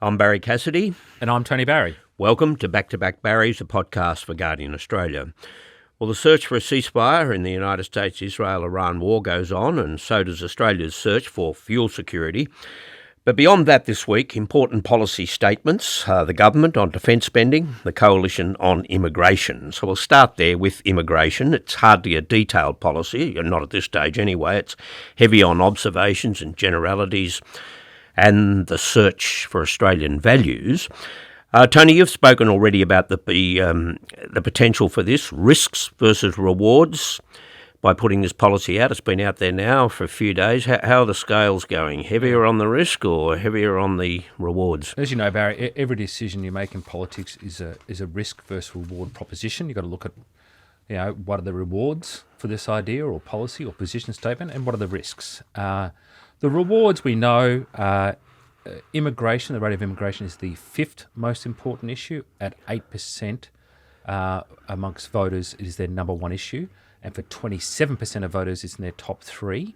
I'm Barrie Cassidy. And I'm Tony Barry. Welcome to Back Barries, a podcast for Guardian Australia. Well, the search for a ceasefire in the United States-Israel-Iran war goes on, and so does Australia's search for fuel security. But beyond that this week, important policy statements, the government on defence spending, the coalition on immigration. So we'll start there with immigration. It's hardly a detailed policy, not at this stage anyway. It's heavy on observations and generalities and the search for Australian values. Tony, you've spoken already about the potential for this, risks versus rewards, by putting this policy out. It's been out there now for a few days. How are the scales going? Heavier on the risk or heavier on the rewards? As you know, Barry, every decision you make in politics is a risk versus reward proposition. You've got to look at, what are the rewards for this idea or policy or position statement, and what are the risks? The rewards, we know, immigration, the rate of immigration is the fifth most important issue at 8%. Amongst voters, it is their number one issue. And for 27% of voters, it's in their top three.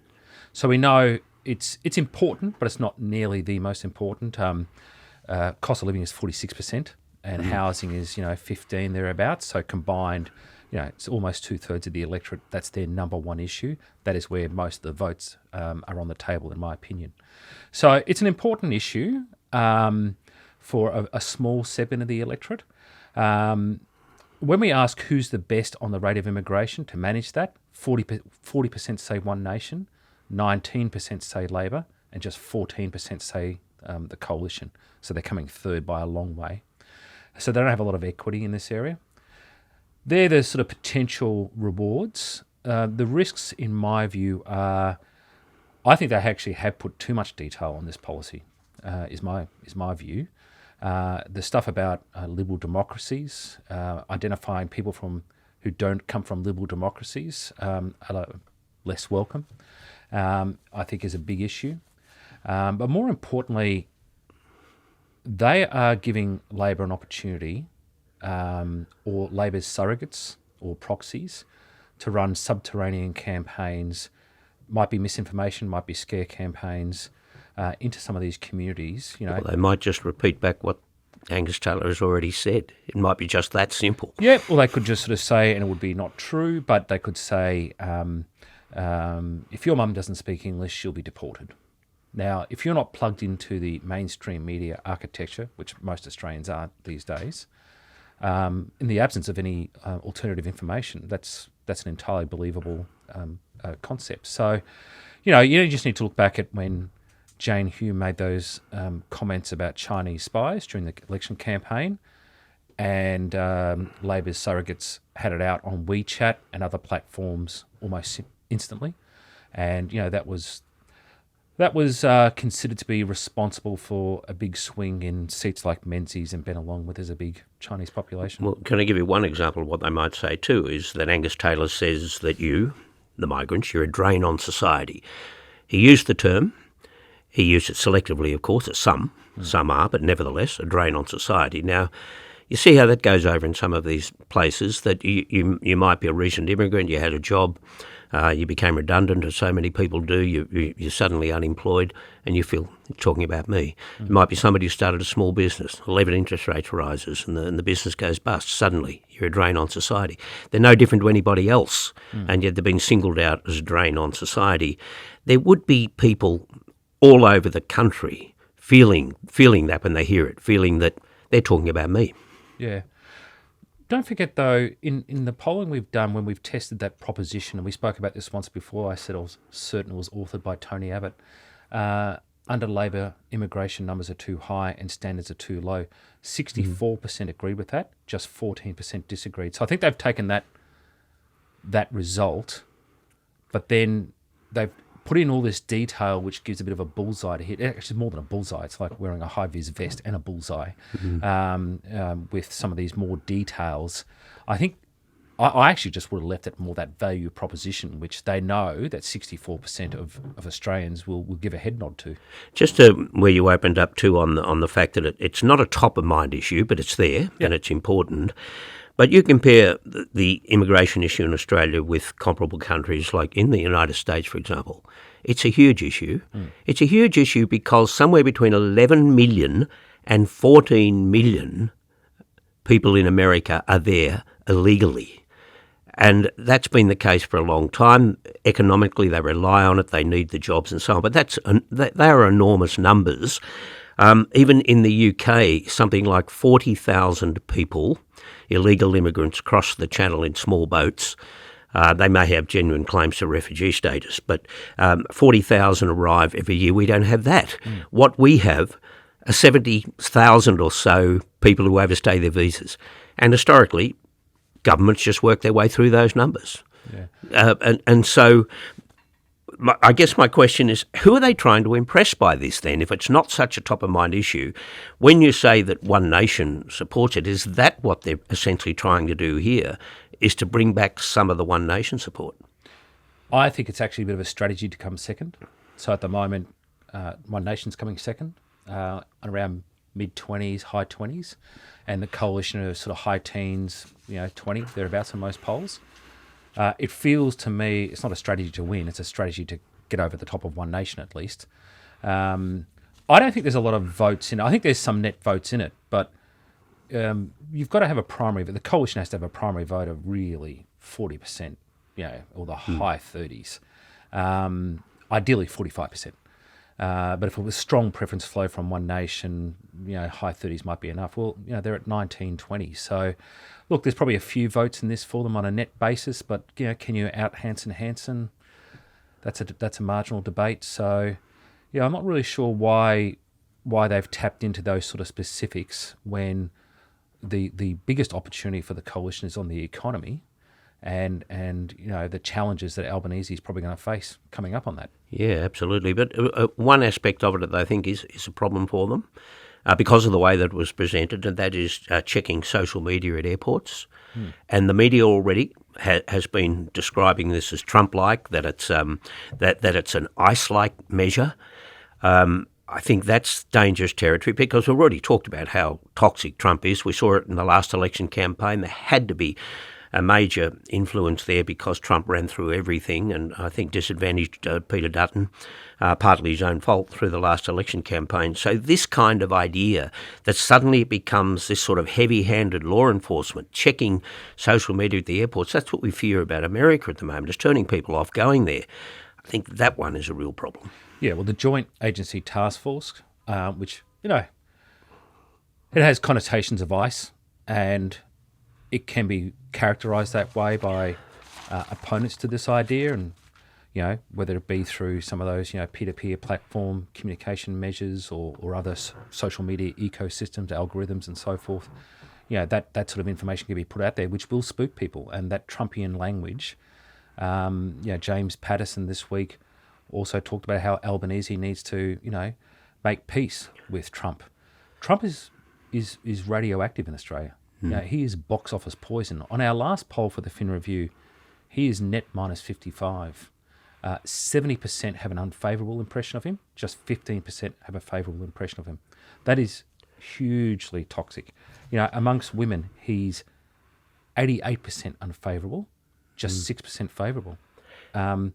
So we know it's important, but it's not nearly the most important. Cost of living is 46%, and housing is 15 thereabouts. So combined, it's almost 2/3 of the electorate. That's their number one issue. That is where most of the votes are on the table, in my opinion. So it's an important issue for a small segment of the electorate. When we ask who's the best on the rate of immigration to manage that, 40% say One Nation, 19% say Labor, and just 14% say the Coalition. So they're coming third by a long way. So they don't have a lot of equity in this area. They're the sort of potential rewards. The risks, in my view, are, I think they actually have put too much detail on this policy, is my view. The stuff about liberal democracies, identifying people who don't come from liberal democracies are less welcome, I think is a big issue. But more importantly, they are giving Labor an opportunity, or Labor's surrogates or proxies, to run subterranean campaigns, might be misinformation, might be scare campaigns, into some of these communities. Well, they might just repeat back what Angus Taylor has already said. It might be just that simple. Yeah, well, they could just sort of say, and it would be not true, but they could say, if your mum doesn't speak English, she'll be deported. Now, if you're not plugged into the mainstream media architecture, which most Australians aren't these days, in the absence of any alternative information, that's an entirely believable concept. So, you just need to look back at when Jane Hume made those comments about Chinese spies during the election campaign, and Labor's surrogates had it out on WeChat and other platforms almost instantly, and that was considered to be responsible for a big swing in seats like Menzies and Bennelong, where there's a big Chinese population. Well, can I give you one example of what they might say too, is that Angus Taylor says that you, the migrants, you're a drain on society. He used the term. He used it selectively, of course, some are, but nevertheless, a drain on society. Now, you see how that goes over in some of these places, that you might be a recent immigrant, you had a job, you became redundant, as so many people do, you're suddenly unemployed, and you feel, talking about me, it might be somebody who started a small business, 11 interest rates rises, and the business goes bust. Suddenly, you're a drain on society. They're no different to anybody else, and yet they're being singled out as a drain on society. There would be people all over the country feeling that when they hear it, feeling that they're talking about me. Yeah. Don't forget, though, in the polling we've done when we've tested that proposition, and we spoke about this once before, I said I was certain it was authored by Tony Abbott, under Labor, immigration numbers are too high and standards are too low. 64% agreed with that, just 14% disagreed. So I think they've taken that result, but then they've put in all this detail, which gives a bit of a bullseye to hit. Actually, more than a bullseye. It's like wearing a high-vis vest and a bullseye with some of these more details. I think I actually just would have left it more that value proposition, which they know that 64% of Australians will give a head nod to. Just to where you opened up to on the fact that it's not a top-of-mind issue, but it's there and it's important. But you compare the immigration issue in Australia with comparable countries like in the United States, for example. it's a huge issue. It's a huge issue because somewhere between 11 million and 14 million people in America are there illegally. And that's been the case for a long time. Economically, they rely on it, they need the jobs and so on. But they are enormous numbers. Even in the UK, something like 40,000 people, illegal immigrants, cross the channel in small boats. They may have genuine claims to refugee status, but 40,000 arrive every year. We don't have that. What we have are 70,000 or so people who overstay their visas. And historically, governments just work their way through those numbers. Yeah. And so I guess my question is, who are they trying to impress by this then, if it's not such a top-of-mind issue? When you say that One Nation supports it, is that what they're essentially trying to do here, is to bring back some of the One Nation support? I think it's actually a bit of a strategy to come second. So at the moment, One Nation's coming second, around mid-20s, high 20s, and the coalition are sort of high teens, 20, thereabouts in most polls. It feels to me it's not a strategy to win, it's a strategy to get over the top of One Nation at least. I don't think there's a lot of votes in it. I think there's some net votes in it, but you've got to have a primary, but the coalition has to have a primary vote of really 40%, or the high 30s, ideally 45%. But if it was strong preference flow from One Nation, high 30s might be enough. Well, they're at 19, 20. So, look, there's probably a few votes in this for them on a net basis, but, can you out Hanson? That's a marginal debate. So, I'm not really sure why they've tapped into those sort of specifics when the biggest opportunity for the coalition is on the economy and the challenges that Albanese is probably going to face coming up on that. Yeah, absolutely. But one aspect of it that I think is a problem for them because of the way that it was presented, and that is checking social media at airports. And the media already has been describing this as Trump-like, that it's that it's an ICE-like measure. I think that's dangerous territory because we've already talked about how toxic Trump is. We saw it in the last election campaign. There had to be a major influence there because Trump ran through everything and I think disadvantaged Peter Dutton, partly his own fault, through the last election campaign. So this kind of idea that suddenly it becomes this sort of heavy-handed law enforcement, checking social media at the airports, that's what we fear about America at the moment, is turning people off going there. I think that one is a real problem. Yeah, well, the Joint Agency Task Force, which, it has connotations of ICE, and it can be characterised that way by opponents to this idea, and whether it be through some of those peer-to-peer platform communication measures or other social media ecosystems, algorithms, and so forth. That sort of information can be put out there, which will spook people, and that Trumpian language. James Patterson this week also talked about how Albanese needs to make peace with Trump. Trump is radioactive in Australia. He is box office poison. On our last poll for the Fin Review, he is net minus 55. 70% have an unfavourable impression of him. Just 15% have a favourable impression of him. That is hugely toxic. Amongst women, he's 88% unfavourable, just 6% favourable. In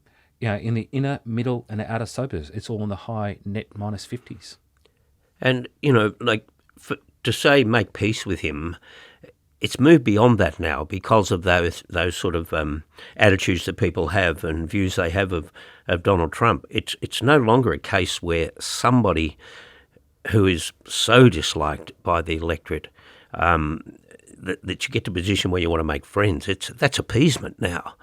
the inner, middle, and outer suburbs, it's all in the high net minus 50s. And, to say make peace with him, it's moved beyond that now because of those sort of attitudes that people have and views they have of Donald Trump. It's no longer a case where somebody who is so disliked by the electorate that you get to a position where you want to make friends. That's appeasement now,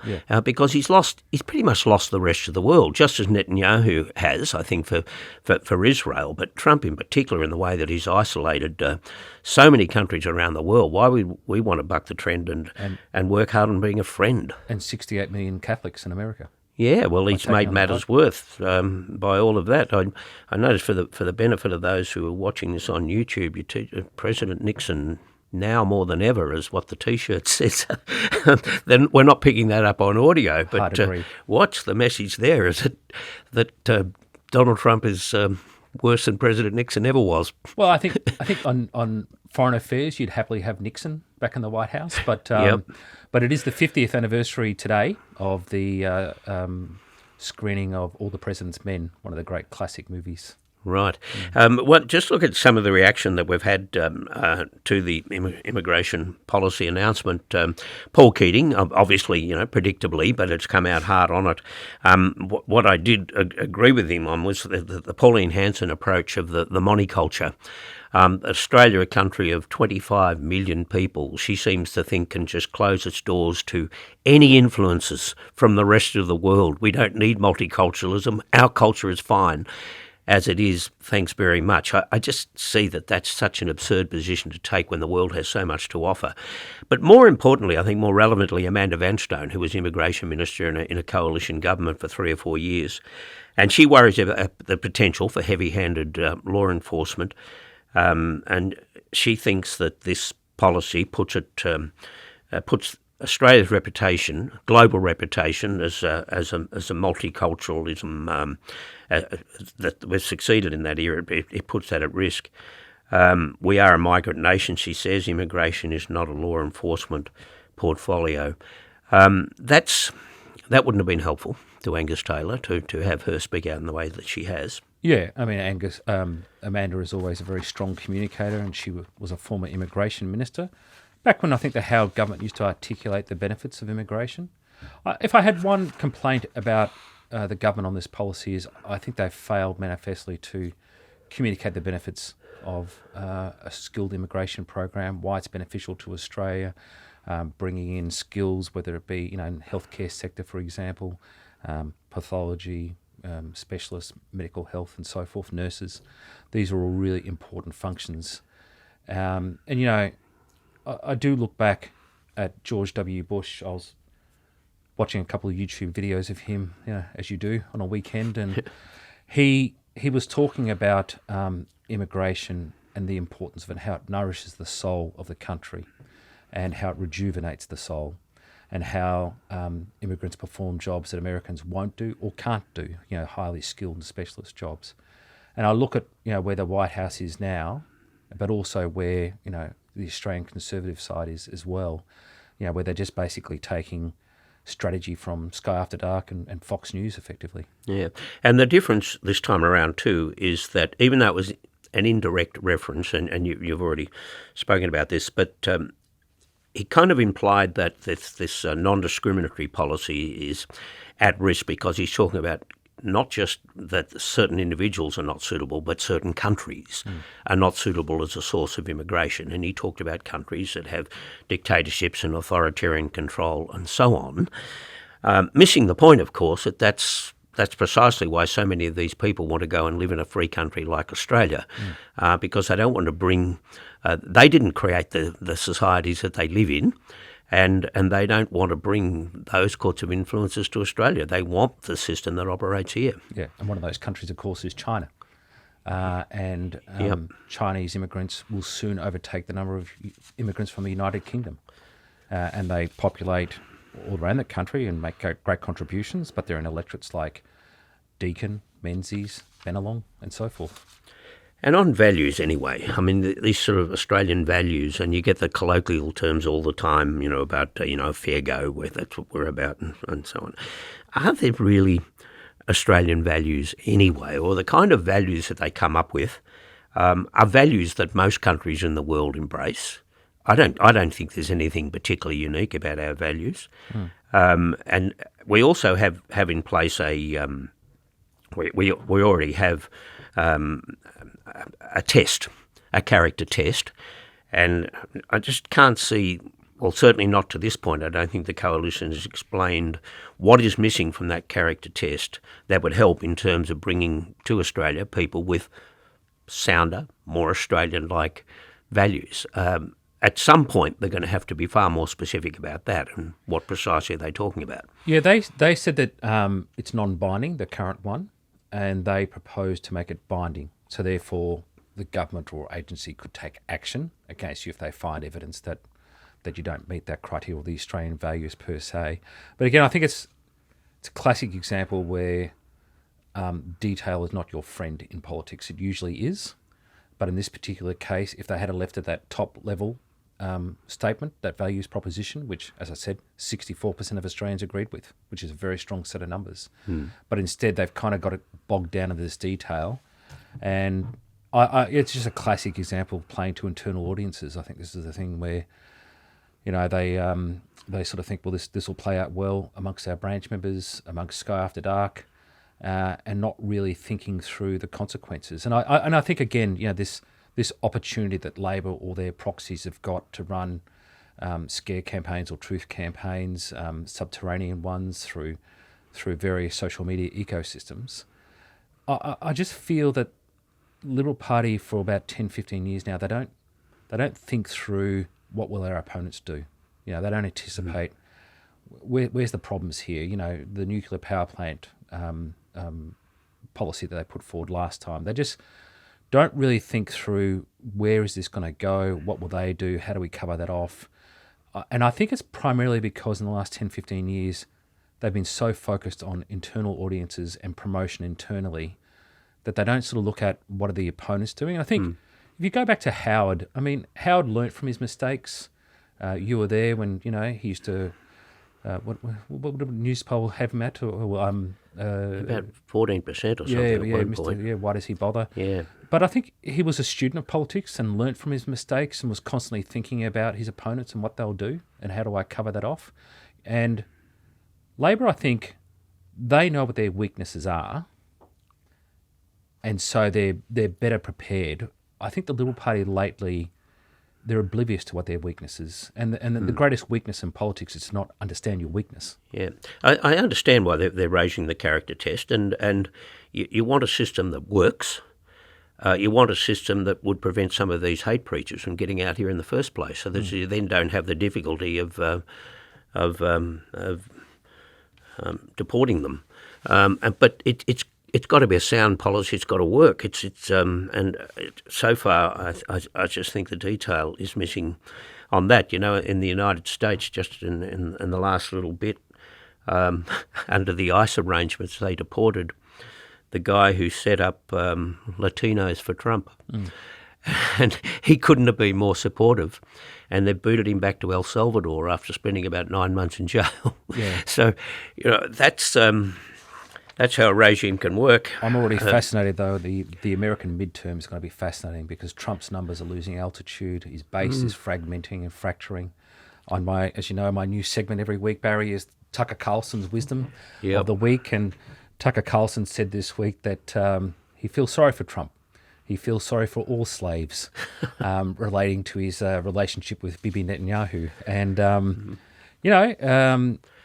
because he's pretty much lost the rest of the world, just as Netanyahu has, I think, for Israel. But Trump in particular, in the way that he's isolated so many countries around the world. Why we want to buck the trend and work hard on being a friend. And 68 million Catholics in America. Yeah, well, he's made matters worse by all of that. I noticed for the benefit of those who are watching this on YouTube, President Nixon now more than ever is what the T-shirt says. Then we're not picking that up on audio, but what's the message there? Is it that Donald Trump is worse than President Nixon ever was? Well, I think on foreign affairs you'd happily have Nixon back in the White House, but it is the 50th anniversary today of the screening of All the President's Men, one of the great classic movies. Right. Well, just look at some of the reaction that we've had to the immigration policy announcement. Paul Keating, obviously, predictably, but it's come out hard on it. What I did agree with him on was the Pauline Hanson approach of the monoculture. Australia, a country of 25 million people, she seems to think can just close its doors to any influences from the rest of the world. We don't need multiculturalism. Our culture is fine. As it is, thanks very much. I just see that that's such an absurd position to take when the world has so much to offer. But more importantly, I think more relevantly, Amanda Vanstone, who was Immigration Minister in a coalition government for 3 or 4 years, and she worries about the potential for heavy-handed law enforcement, and she thinks that this policy puts Australia's reputation, global reputation, as a multiculturalism that we've succeeded in that era. It puts that at risk. We are a migrant nation, she says. Immigration is not a law enforcement portfolio. That wouldn't have been helpful to Angus Taylor to have her speak out in the way that she has. Yeah, I mean, Amanda is always a very strong communicator, and she was a former immigration minister. Back when I think the Howard government used to articulate the benefits of immigration. If I had one complaint about the government on this policy is I think they've failed manifestly to communicate the benefits of a skilled immigration program, why it's beneficial to Australia, bringing in skills, whether it be in the healthcare sector, for example, pathology, specialists, medical health and so forth, nurses. These are all really important functions. I do look back at George W. Bush. I was watching a couple of YouTube videos of him, as you do on a weekend, and he was talking about immigration and the importance of it, how it nourishes the soul of the country and how it rejuvenates the soul, and how immigrants perform jobs that Americans won't do or can't do, highly skilled and specialist jobs. And I look at where the White House is now, but also where the Australian Conservative side is as well, where they're just basically taking strategy from Sky After Dark and Fox News effectively. Yeah. And the difference this time around too is that even though it was an indirect reference, and you've already spoken about this, but he kind of implied that this non-discriminatory policy is at risk because he's talking about not just that certain individuals are not suitable, but certain countries are not suitable as a source of immigration. And he talked about countries that have dictatorships and authoritarian control and so on. Missing the point, of course, that's precisely why so many of these people want to go and live in a free country like Australia, because they don't want to bring... they didn't create the societies that they live in, and they don't want to bring those sorts of influences to Australia. They want the system that operates here. Yeah, and one of those countries, of course, is China. Chinese immigrants will soon overtake the number of immigrants from the United Kingdom. And they populate all around the country and make great contributions, but they're in electorates like Deakin, Menzies, Bennelong, and so forth. And on values anyway, I mean, these sort of Australian values, and you get the colloquial terms all the time, about, fair go, where that's what we're about and so on. Are there really Australian values anyway, or the kind of values that they come up with are values that most countries in the world embrace? I don't think there's anything particularly unique about our values. And we also have in place we already have a test, a character test, and I just can't see, well, certainly not to this point, I don't think the coalition has explained what is missing from that character test that would help in terms of bringing to Australia people with sounder, more Australian-like values. At some point, they're going to have to be far more specific about that and what precisely are they talking about. Yeah, they said that it's non-binding, the current one, and they proposed to make it binding. So therefore, the government or agency could take action against you if they find evidence that you don't meet that criteria or the Australian values per se. But again, I think it's a classic example where detail is not your friend in politics. It usually is. But in this particular case, if they had left at that top level, statement, that values proposition, which, as I said, 64% of Australians agreed with, which is a very strong set of numbers. But instead, they've kind of got it bogged down into this detail. And it's just a classic example of playing to internal audiences. I think this is the thing where, they sort of think, well, this will play out well amongst our branch members, amongst Sky After Dark, and not really thinking through the consequences. And I think, again, this opportunity that Labor or their proxies have got to run scare campaigns or truth campaigns, subterranean ones through various social media ecosystems. I just feel that Liberal Party for about 10, 15 years now, they don't think through what will our opponents do. They don't anticipate where's the problems here. The nuclear power plant policy that they put forward last time. They just don't really think through where is this going to go, what will they do, how do we cover that off. And I think it's primarily because in the last 10, 15 years, they've been so focused on internal audiences and promotion internally that they don't sort of look at what are the opponents doing. And I think if you go back to Howard, Howard learnt from his mistakes. You were there when, he used to, what would a news poll have him at? About 14% or something. Yeah, Mr. Why does he bother? Yeah. But I think he was a student of politics and learnt from his mistakes and was constantly thinking about his opponents and what they'll do and how do I cover that off. And Labor, I think, they know what their weaknesses are, and so they're better prepared. I think the Liberal Party lately, they're oblivious to what their weakness is. And the greatest weakness in politics is to not understand your weakness. Yeah. I understand why they're raising the character test, and you want a system that works. You want a system that would prevent some of these hate preachers from getting out here in the first place, so that you then don't have the difficulty of deporting them. But it's got to be a sound policy. It's got to work. So far, I just think the detail is missing on that. In the United States, just in the last little bit, under the ICE arrangements, they deported the guy who set up Latinos for Trump. And he couldn't have been more supportive. And they booted him back to El Salvador after spending about 9 months in jail. Yeah. So, that's how a regime can work. I'm already fascinated, though. The American midterm is going to be fascinating because Trump's numbers are losing altitude. His base is fragmenting and fracturing. On as you know, my new segment every week, Barry, is Tucker Carlson's wisdom of the week. And Tucker Carlson said this week that he feels sorry for Trump. He feels sorry for all slaves relating to his relationship with Bibi Netanyahu. And,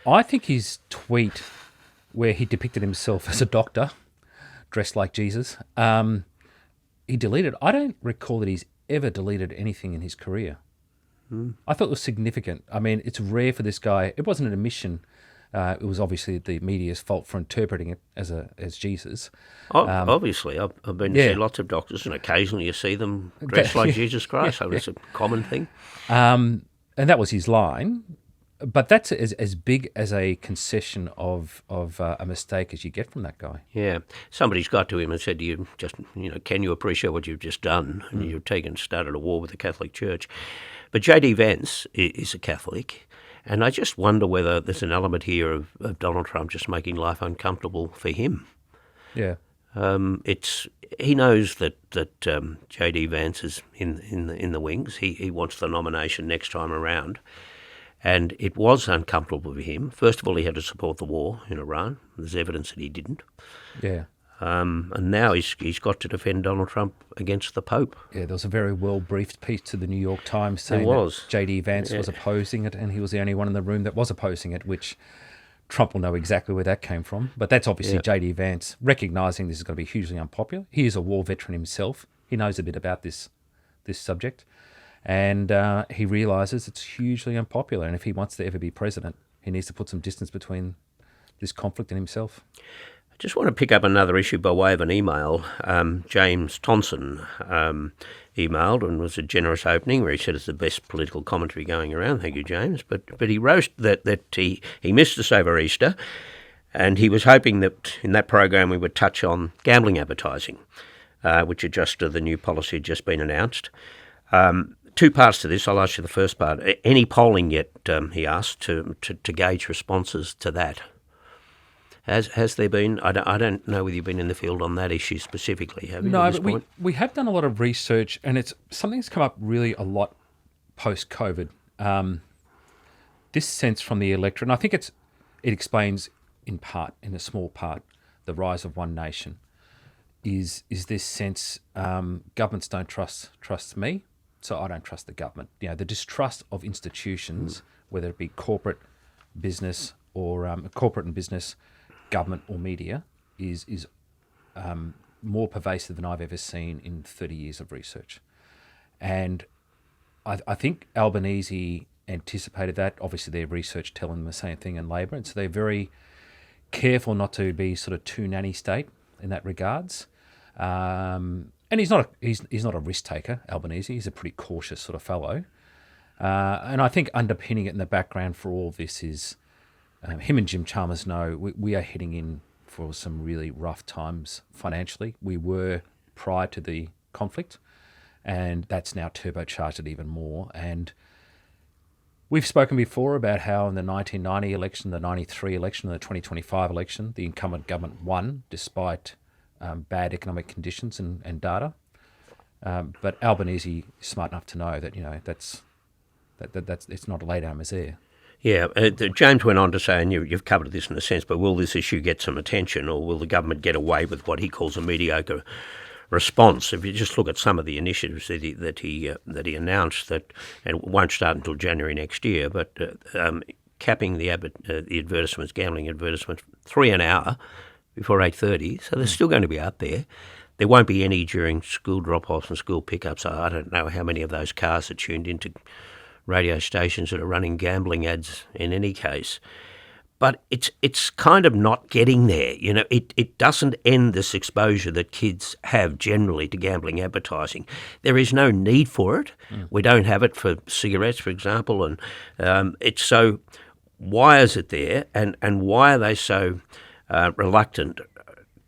I think his tweet where he depicted himself as a doctor dressed like Jesus, he deleted. I don't recall that he's ever deleted anything in his career. I thought it was significant. It's rare for this guy. It wasn't an admission. It was obviously the media's fault for interpreting it as Jesus. Obviously, I've been to see lots of doctors, and occasionally you see them dressed like Jesus Christ. So it's a common thing. And that was his line. But that's as big as a concession of a mistake as you get from that guy. Yeah. Somebody's got to him and said to you, can you appreciate what you've just done? And you've started a war with the Catholic Church. But J.D. Vance is a Catholic, and I just wonder whether there's an element here of Donald Trump just making life uncomfortable for him. Yeah. He knows that J.D. Vance is in the wings. He wants the nomination next time around. And it was uncomfortable for him. First of all, he had to support the war in Iran. There's evidence that he didn't. Yeah. And now he's got to defend Donald Trump against the Pope. Yeah, there was a very well-briefed piece to the New York Times saying that J.D. Vance was opposing it, and he was the only one in the room that was opposing it, which Trump will know exactly where that came from. But that's obviously J.D. Vance recognising this is going to be hugely unpopular. He is a war veteran himself. He knows a bit about this subject. And he realises it's hugely unpopular. And if he wants to ever be president, he needs to put some distance between this conflict and himself. I just want to pick up another issue by way of an email. James Thompson emailed, and was a generous opening where he said it's the best political commentary going around. Thank you, James. But he wrote that he missed us over Easter, and he was hoping that in that program we would touch on gambling advertising, which the new policy had just been announced. two parts to this. I'll ask you the first part. Any polling yet, he asked, to gauge responses to that? Has there been? I don't know whether you've been in the field on that issue specifically, have you? No, but we have done a lot of research, and it's something that's come up really a lot post-COVID. This sense from the electorate, and I think it explains in a small part, the rise of one nation, is this sense governments don't trust me, so I don't trust the government. The distrust of institutions, whether it be corporate, business, or corporate and business, government or media, is more pervasive than I've ever seen in 30 years of research. And I think Albanese anticipated that. Obviously, their research telling them the same thing in Labor, and so they're very careful not to be sort of too nanny state in that regards. And he's not a risk taker, Albanese. He's a pretty cautious sort of fellow. And I think underpinning it in the background for all of this is him and Jim Chalmers know we are heading in for some really rough times financially. We were prior to the conflict, and that's now turbocharged it even more. And we've spoken before about how in the 1990 election, the 93 election, and the 2025 election, the incumbent government won despite bad economic conditions and data. But Albanese is smart enough to know that that's it's not a lay down misère. Yeah, James went on to say, and you've covered this in a sense, but will this issue get some attention, or will the government get away with what he calls a mediocre response? If you just look at some of the initiatives that he announced, that, and it won't start until January next year, but capping the advertisements, gambling advertisements, 3 an hour before 8:30, so they're still going to be out there. There won't be any during school drop-offs and school pickups. I don't know how many of those cars are tuned into radio stations that are running gambling ads in any case. But it's kind of not getting there. It doesn't end this exposure that kids have generally to gambling advertising. There is no need for it. We don't have it for cigarettes, for example, and it's so. Why is it there, and why are they so reluctant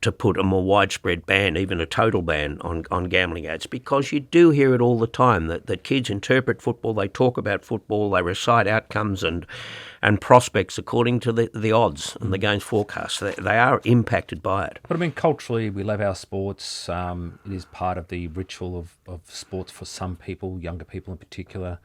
to put a more widespread ban, even a total ban, on gambling ads? Because you do hear it all the time, that kids interpret football, they talk about football, they recite outcomes and prospects according to the odds and the game's forecasts. They are impacted by it. But I mean, culturally, we love our sports. It is part of the ritual of sports for some people, younger people in particular.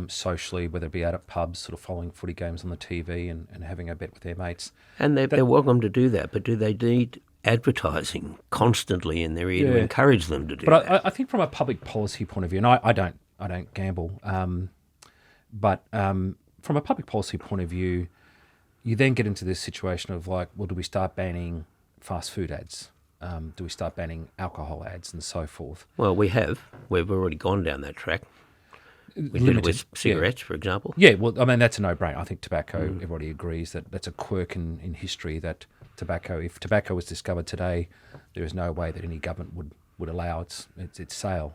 Socially, whether it be out at pubs, sort of following footy games on the TV and having a bet with their mates. And they're welcome to do that, but do they need advertising constantly in their ear to encourage them to do that? But I think from a public policy point of view, and I don't gamble, but from a public policy point of view, you then get into this situation of like, well, do we start banning fast food ads? Do we start banning alcohol ads and so forth? Well, we've already gone down that track. We did it with cigarettes, for example. Yeah, well, I mean, that's a no-brainer. I think tobacco, everybody agrees that that's a quirk in history, that if tobacco was discovered today, there is no way that any government would allow its sale.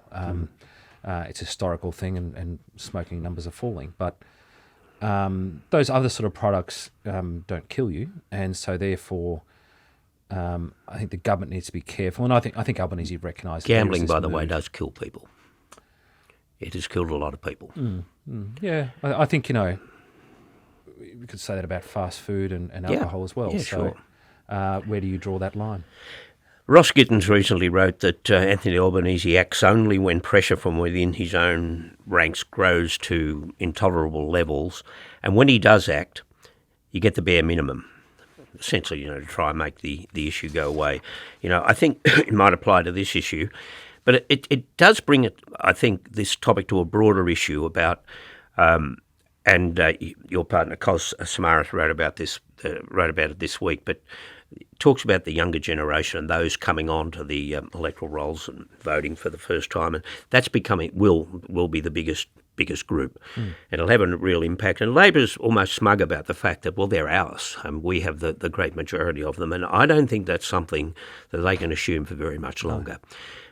It's a historical thing, and smoking numbers are falling. But those other sort of products don't kill you, and so therefore I think the government needs to be careful. And I think Albanese recognised gambling, by the way, does kill people. It has killed a lot of people. Yeah, I think, we could say that about fast food and alcohol as well. Yeah, so, sure. Where do you draw that line? Ross Gittins recently wrote that Anthony Albanese acts only when pressure from within his own ranks grows to intolerable levels. And when he does act, you get the bare minimum, essentially, to try and make the issue go away. I think it might apply to this issue. But it does bring it, I think, this topic to a broader issue about, and your partner Cos Samaras wrote about it this week, but talks about the younger generation and those coming on to the electoral rolls and voting for the first time, and that's will be the biggest group. It'll have a real impact, and Labor's almost smug about the fact that, well, they're ours, and we have the great majority of them, and I don't think that's something that they can assume for very much longer.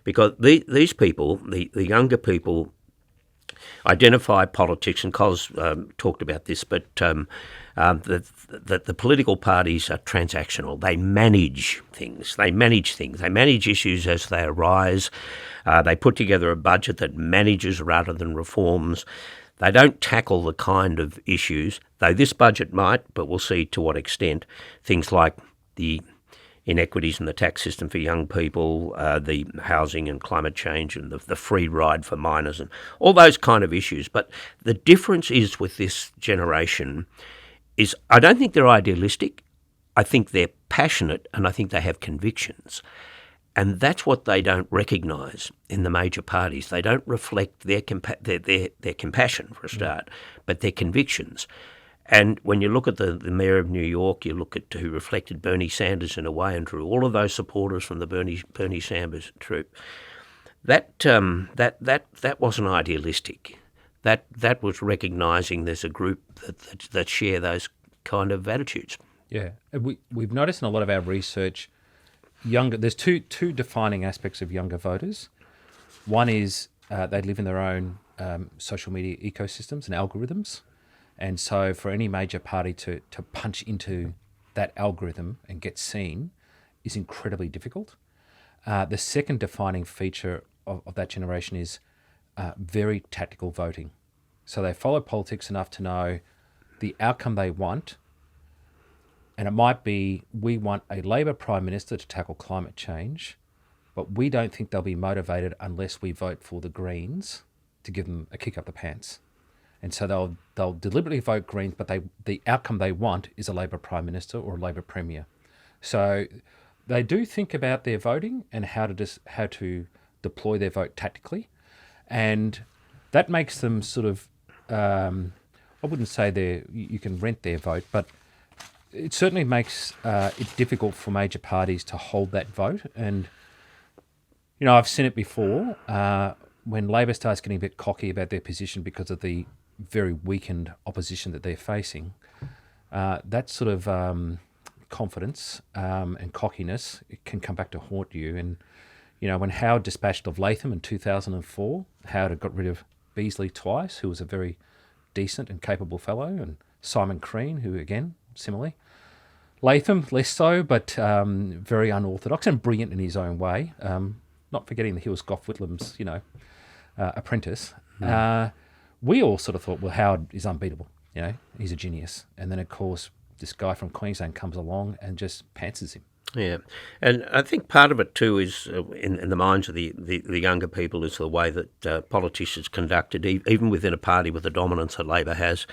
Because these people, the younger people, identify politics, and Cos talked about this, but that the political parties are transactional. They manage things. They manage issues as they arise. They put together a budget that manages rather than reforms. They don't tackle the kind of issues, though this budget might, but we'll see to what extent, things like the inequities in the tax system for young people, the housing and climate change, and the free ride for minors, and all those kind of issues. But the difference is with this generation is I don't think they're idealistic. I think they're passionate, and I think they have convictions. And that's what they don't recognise in the major parties. They don't reflect their compassion, for a start, but their convictions. And when you look at the Mayor of New York, you look at who reflected Bernie Sanders in a way and drew all of those supporters from the Bernie Sanders troop, that wasn't idealistic. That was recognising there's a group that share those kind of attitudes. Yeah, we've noticed in a lot of our research, there's two defining aspects of younger voters. One is they live in their own social media ecosystems and algorithms. And so for any major party to punch into that algorithm and get seen is incredibly difficult. The second defining feature of that generation is very tactical voting. So they follow politics enough to know the outcome they want. And it might be, we want a Labor Prime Minister to tackle climate change, but we don't think they'll be motivated unless we vote for the Greens to give them a kick up the pants. And so they'll deliberately vote Greens, but the outcome they want is a Labor Prime Minister or a Labor Premier. So they do think about their voting and how to deploy their vote tactically, and that makes them sort of I wouldn't say you can rent their vote, but it certainly makes it difficult for major parties to hold that vote. And I've seen it before when Labor starts getting a bit cocky about their position because of the very weakened opposition that they're facing. That sort of confidence and cockiness, it can come back to haunt you. And when Howard dispatched of Latham in 2004, Howard had got rid of Beazley twice, who was a very decent and capable fellow, and Simon Crean, who again similarly. Latham less so, but very unorthodox and brilliant in his own way. Not forgetting that he was Gough Whitlam's apprentice. We all sort of thought, well, Howard is unbeatable. He's a genius. And then of course this guy from Queensland comes along and just pantsers him. Yeah, and I think part of it too is in the minds of the younger people is the way that politics is conducted, even within a party with the dominance that Labor has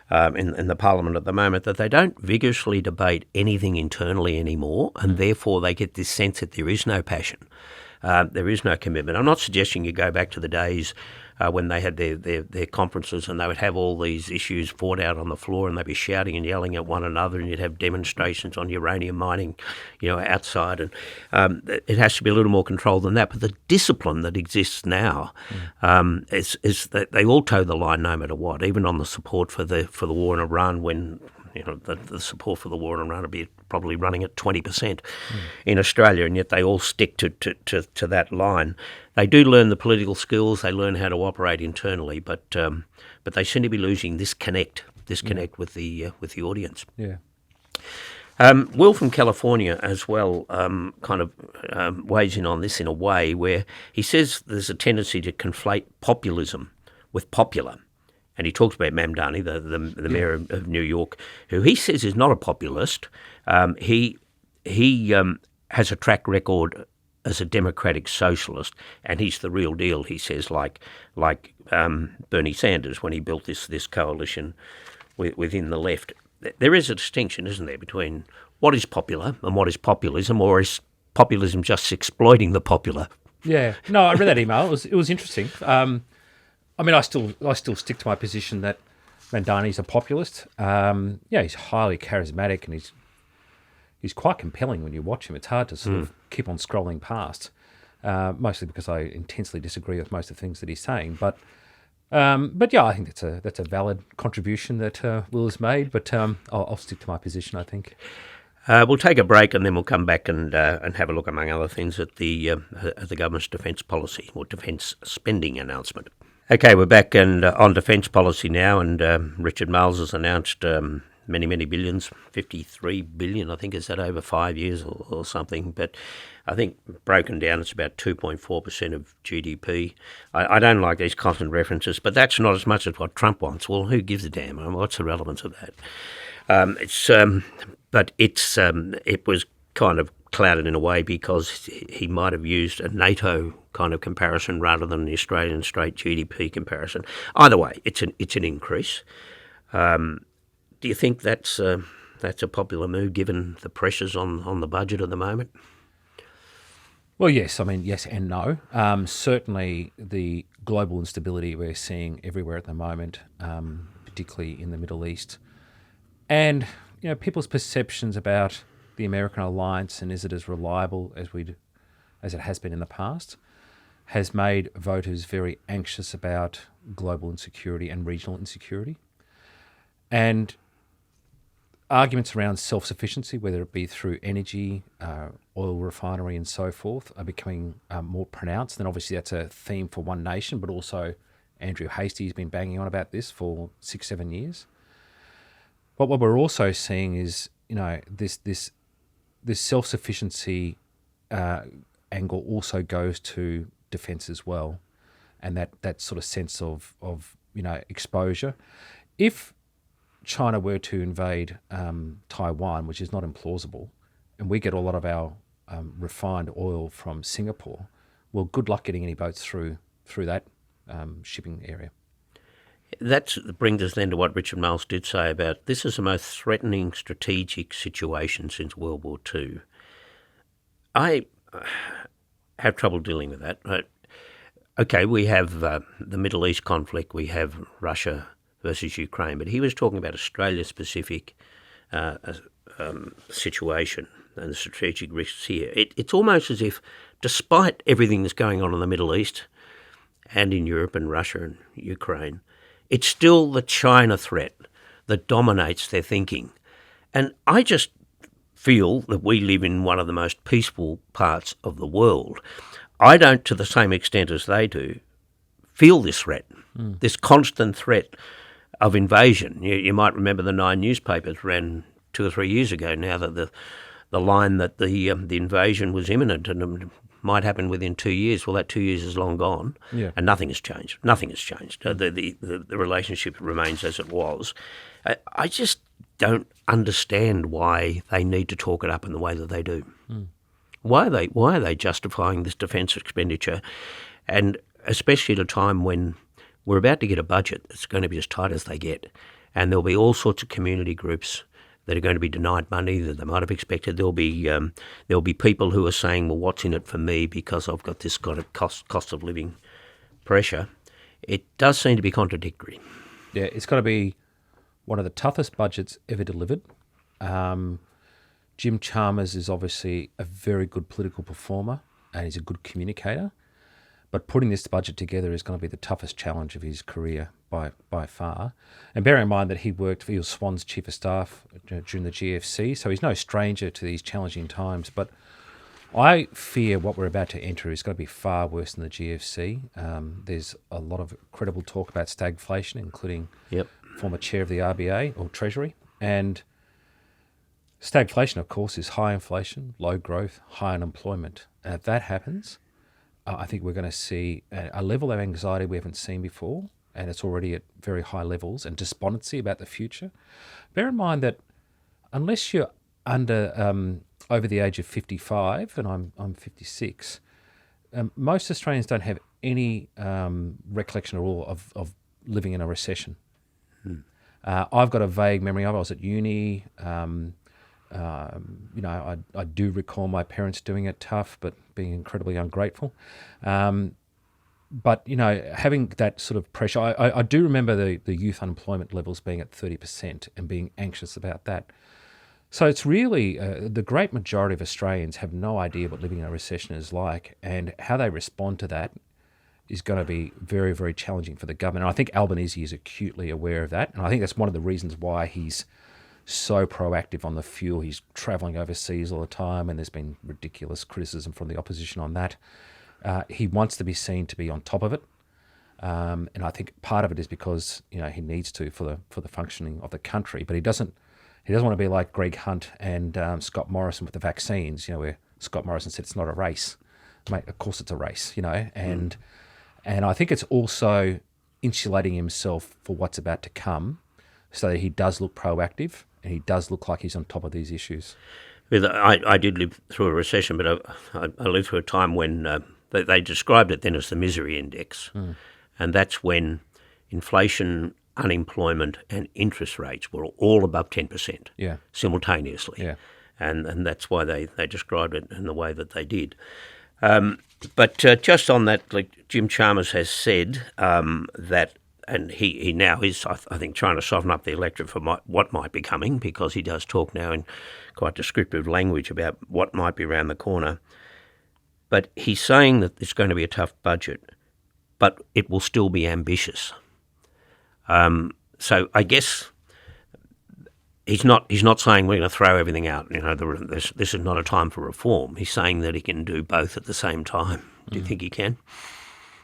in the parliament at the moment, that they don't vigorously debate anything internally anymore, and therefore they get this sense that there is no passion, there is no commitment. I'm not suggesting you go back to the days when they had their conferences and they would have all these issues fought out on the floor and they'd be shouting and yelling at one another, and you'd have demonstrations on uranium mining, outside. And it has to be a little more controlled than that. But the discipline that exists now is that they all toe the line no matter what, even on the support for the war in Iran, when the support for the war in Iran would be probably running at 20% in Australia, and yet they all stick to that line. They do learn the political skills, they learn how to operate internally, but they seem to be losing this connect with the audience. Yeah. Will from California as well weighs in on this in a way where he says there's a tendency to conflate populism with popular. And he talks about Mamdani, the mayor of New York, who he says is not a populist. He has a track record as a democratic socialist, and he's the real deal, he says, like Bernie Sanders when he built this coalition within the left. There is a distinction, isn't there, between what is popular and what is populism, or is populism just exploiting the popular? Yeah. No, I read that email. It was interesting. I still stick to my position that Mamdani's a populist. He's highly charismatic and he's quite compelling when you watch him. It's hard to sort of keep on scrolling past, mostly because I intensely disagree with most of the things that he's saying. But yeah, I think that's a valid contribution that Will has made. But I'll stick to my position, I think. We'll take a break and then we'll come back and have a look, among other things, at the government's defence policy or defence spending announcement. Okay, we're back and on defence policy now, and Richard Marles has announced many billions, 53 billion, I think, is that over 5 years or something. But I think broken down, it's about 2.4% of GDP. I don't like these constant references, but that's not as much as what Trump wants. Well, who gives a damn? I mean, what's the relevance of that? It was kind of clouded in a way because he might have used a NATO kind of comparison rather than the Australian straight GDP comparison. Either way, it's an increase. Do you think that's a popular move given the pressures on the budget at the moment? Well, yes. I mean, yes and no. Certainly, the global instability we're seeing everywhere at the moment, particularly in the Middle East, and people's perceptions about the American alliance and is it as reliable as it has been in the past, has made voters very anxious about global insecurity and regional insecurity. And arguments around self-sufficiency, whether it be through energy, oil refinery and so forth, are becoming more pronounced. And obviously that's a theme for One Nation, but also Andrew Hastie's been banging on about this for 6-7 years. But what we're also seeing is, this self-sufficiency angle also goes to defence as well, and that sort of sense of exposure. If China were to invade Taiwan, which is not implausible, and we get a lot of our refined oil from Singapore, well, good luck getting any boats through that shipping area. That brings us then to what Richard Marles did say about this is the most threatening strategic situation since World War II. I have trouble dealing with that. Okay, we have the Middle East conflict, we have Russia versus Ukraine, but he was talking about Australia-specific situation and the strategic risks here. It's almost as if, despite everything that's going on in the Middle East and in Europe and Russia and Ukraine, it's still the China threat that dominates their thinking. And I just feel that we live in one of the most peaceful parts of the world. I don't, to the same extent as they do, feel this threat, this constant threat of invasion. You might remember the 9 newspapers ran 2 or 3 years ago now that the line that the invasion was imminent and might happen within 2 years. Well, that 2 years is long gone, and nothing has changed. Nothing has changed. The relationship remains as it was. I just don't understand why they need to talk it up in the way that they do. Why are they justifying this defence expenditure, and especially at a time when we're about to get a budget that's going to be as tight as they get, and there'll be all sorts of community groups that are going to be denied money that they might have expected. There'll be people who are saying, well, what's in it for me because I've got this kind of cost of living pressure. It does seem to be contradictory. Yeah, it's got to be one of the toughest budgets ever delivered. Jim Chalmers is obviously a very good political performer and he's a good communicator. But putting this budget together is going to be the toughest challenge of his career by far. And bear in mind that he was Swan's chief of staff during the GFC, so he's no stranger to these challenging times. But I fear what we're about to enter is going to be far worse than the GFC. There's a lot of credible talk about stagflation, including former chair of the RBA or Treasury. And stagflation, of course, is high inflation, low growth, high unemployment. And if that happens, I think we're going to see a level of anxiety we haven't seen before, and it's already at very high levels, and despondency about the future. Bear in mind that unless you're over the age of 55, and I'm 56, most Australians don't have any recollection at all of living in a recession. I've got a vague memory of it. I was at uni. I do recall my parents doing it tough, but being incredibly ungrateful. But, having that sort of pressure, I do remember the youth unemployment levels being at 30% and being anxious about that. So it's really the great majority of Australians have no idea what living in a recession is like, and how they respond to that is going to be very, very challenging for the government. And I think Albanese is acutely aware of that, and I think that's one of the reasons why he's so proactive on the fuel. He's travelling overseas all the time, and there's been ridiculous criticism from the opposition on that. He wants to be seen to be on top of it. And I think part of it is because he needs to for the functioning of the country, but he doesn't want to be like Greg Hunt and Scott Morrison with the vaccines. Where Scott Morrison said it's not a race, mate. Of course it's a race. And I think it's also insulating himself for what's about to come, so that he does look proactive and he does look like he's on top of these issues. I did live through a recession, but I lived through a time when they described it then as the misery index. And that's when inflation, unemployment and interest rates were all above 10% simultaneously. Yeah. And that's why they described it in the way that they did. But just on that, like Jim Chalmers has said that, and he now is, I think, trying to soften up the electorate for what might be coming, because he does talk now in quite descriptive language about what might be around the corner. But he's saying that it's going to be a tough budget, but it will still be ambitious. So I guess he's not saying we're going to throw everything out. This is not a time for reform. He's saying that he can do both at the same time. Do you think he can?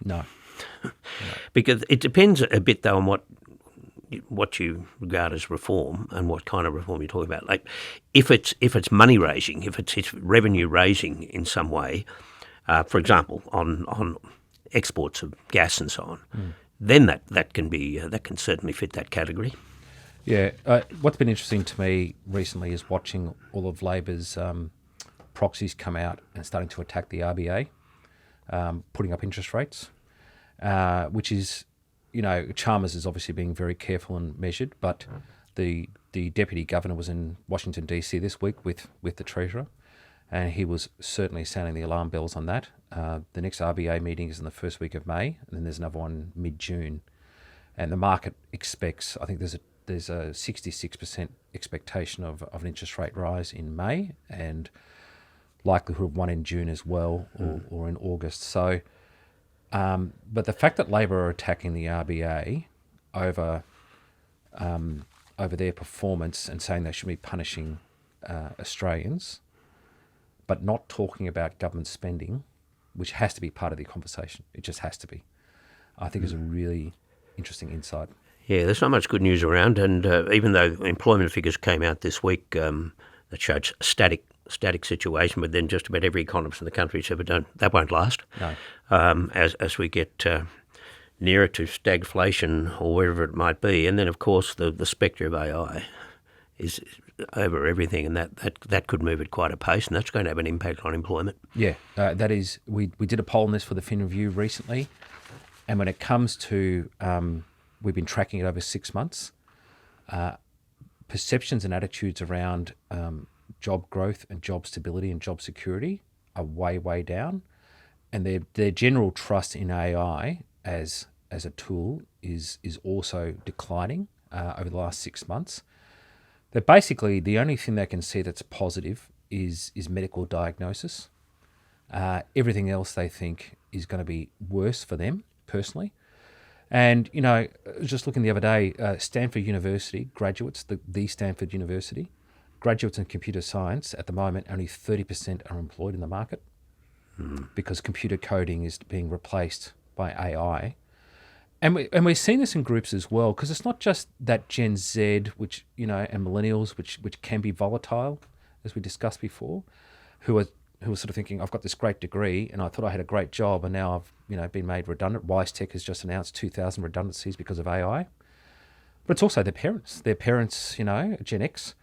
No. Because it depends a bit, though, on what you regard as reform and what kind of reform you're talking about. Like, if it's money raising, if it's revenue raising in some way, for example, on exports of gas and so on, then that can certainly fit that category. Yeah. What's been interesting to me recently is watching all of Labor's proxies come out and starting to attack the RBA, putting up interest rates, which is, Chalmers is obviously being very careful and measured, but the Deputy Governor was in Washington, D.C. this week with the Treasurer, and he was certainly sounding the alarm bells on that. The next RBA meeting is in the first week of May, and then there's another one mid-June. And the market expects, I think there's a 66% expectation of an interest rate rise in May, and likelihood of one in June as well, or in August. So, but the fact that Labor are attacking the RBA over their performance and saying they should be punishing Australians, but not talking about government spending, which has to be part of the conversation. It just has to be. I think is a really interesting insight. Yeah, there's not much good news around, and even though employment figures came out this week that showed static situation, but then just about every economist in the country said, but that won't last. No. As we get nearer to stagflation or wherever it might be, and then of course the spectre of AI is over everything, and that could move at quite a pace, and that's going to have an impact on employment. Yeah, that is. We did a poll on this for the Fin Review recently, and when it comes to we've been tracking it over 6 months. Perceptions and attitudes around job growth and job stability and job security are way down, and their general trust in AI as a tool is also declining over the last 6 months. That basically the only thing they can see that's positive is medical diagnosis. Everything else they think is going to be worse for them personally. And, just looking the other day, Stanford University graduates, the Stanford University, graduates in computer science at the moment, only 30% are employed in the market because computer coding is being replaced by AI. And we're seeing this in groups as well, because it's not just that Gen Z, which, and millennials, which can be volatile, as we discussed before, who are sort of thinking, I've got this great degree and I thought I had a great job, and now I've been made redundant. WiseTech has just announced 2,000 redundancies because of AI. But it's also their parents. Their parents, Gen X,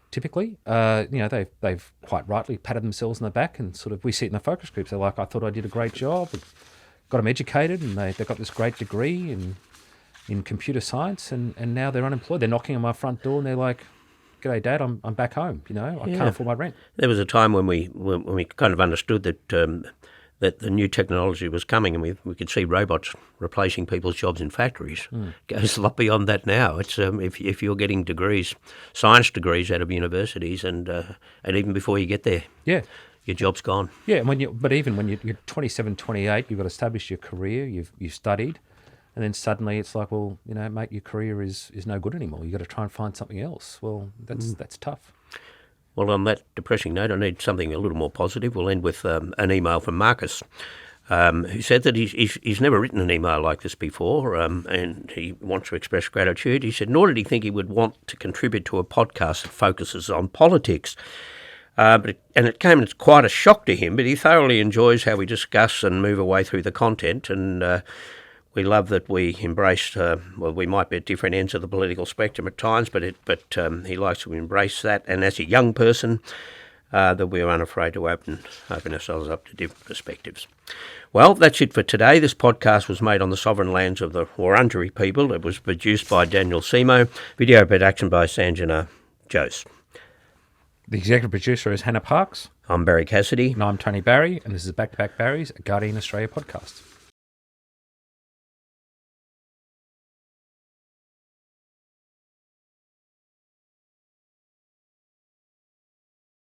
typically, they've quite rightly patted themselves on the back, and sort of we see it in the focus groups. They're like, I thought I did a great job, got them educated, and they've got this great degree in computer science, and now they're unemployed. They're knocking on my front door and they're like, "G'day, Dad, I'm back home. I can't afford my rent." There was a time when we kind of understood that that the new technology was coming, and we could see robots replacing people's jobs in factories. It goes a lot beyond that now. It's if you're getting degrees, science degrees out of universities, and even before you get there, your job's gone. Yeah, and even when you're 27, 28, you've got to establish your career. You've studied. And then suddenly it's like, well, mate, your career is no good anymore. You've got to try and find something else. Well, that's tough. Well, on that depressing note, I need something a little more positive. We'll end with an email from Marcus. who said that he's never written an email like this before, and he wants to express gratitude. He said, nor did he think he would want to contribute to a podcast that focuses on politics. And it came as quite a shock to him, but he thoroughly enjoys how we discuss and move away through the content, and we love that we embraced, we might be at different ends of the political spectrum at times, but he likes to embrace that, and as a young person, that we are unafraid to open ourselves up to different perspectives. Well, that's it for today. This podcast was made on the sovereign lands of the Wurundjeri people. It was produced by Daniel Simo, video production by Sanjana Jose. The executive producer is Hannah Parks. I'm Barrie Cassidy. And I'm Tony Barry, and this is Back Barries, a Guardian Australia podcast.